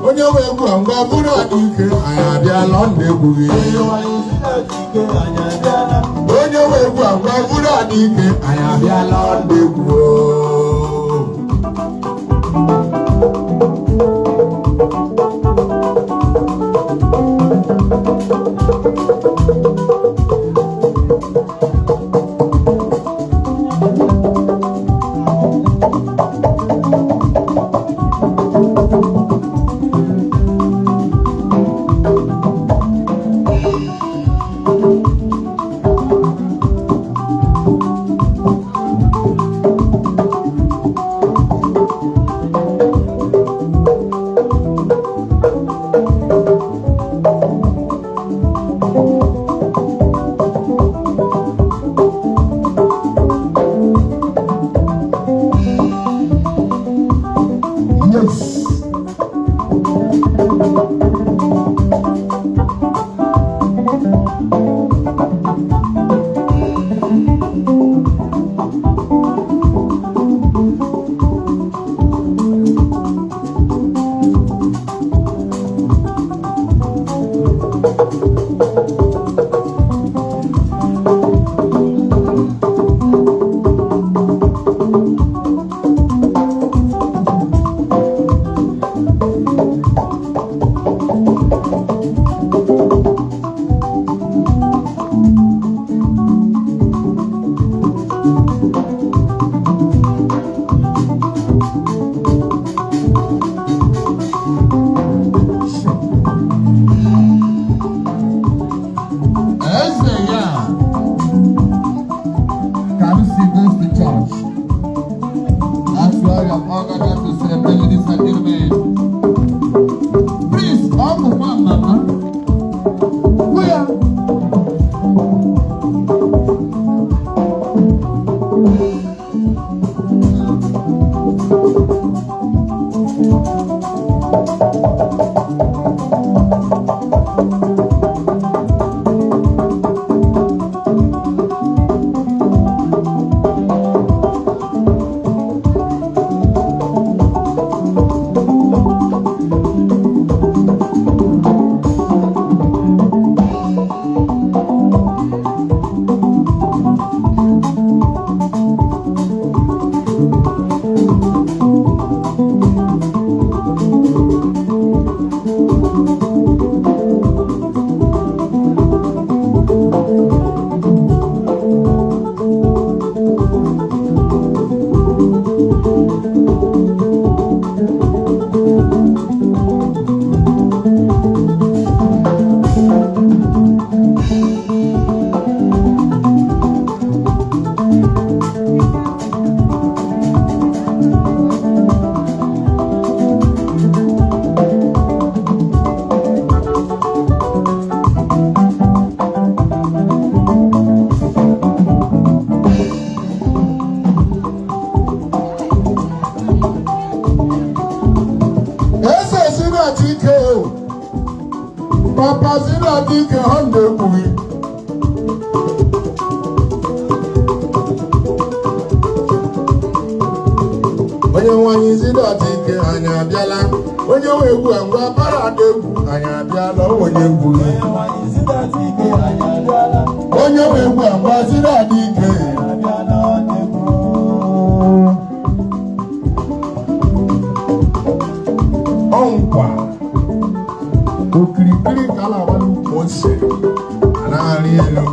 Onye nwe egwu ngwa bụrụ Anyi ike anyị abịala ndị egwughị. Onye nwe egwu ngwa bụrụ Anyi ike anyị abịala ndị egwu. Prince Oku Nwamma. Papa Zidata Ike Honda Boy. Onye Nwe Anyi Zidata Ike anyị abịala. Onye nwe egwu ngwa parada egwu anyị abịala. Onye egwu onye nwe egwu ngwa Zidata Ike ọnkwa okirikiri ka a na-agba n'ukwu ose anaghị elu.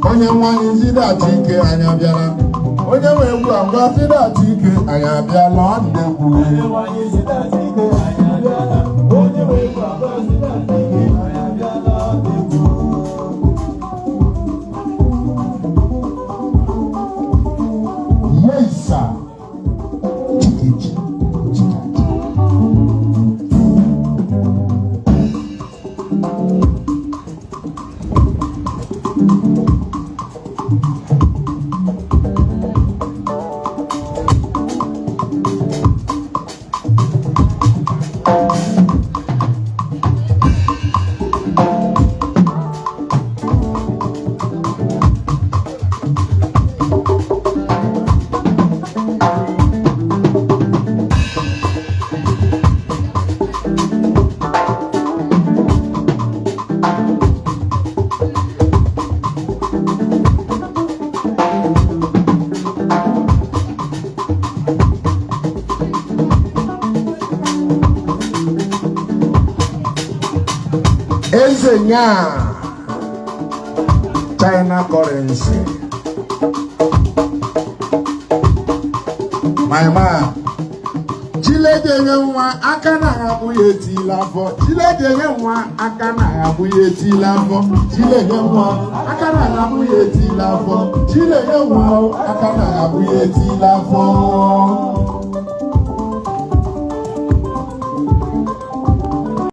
Onye Nwe Anyi Zidata Ike anyị abịala. Onye nwe egwu ngwa Zidata Ike anyị abịala. Ọ dị egwu. Onye Nwe Anyi Zidata Ike anyị abịala. Onye nwe egwu ngwa Zidata Ike anyị abịala. Ọ dị egwu. Yes, sir. Ezenya China currency. My man. Chilede nwa aka na abụghị etila afọ. Chilede nwa aka na abụghị etila afọ. Chilede nwa aka na abụghị etila afọ. Chilede nwa aka na abụghị etila afọ.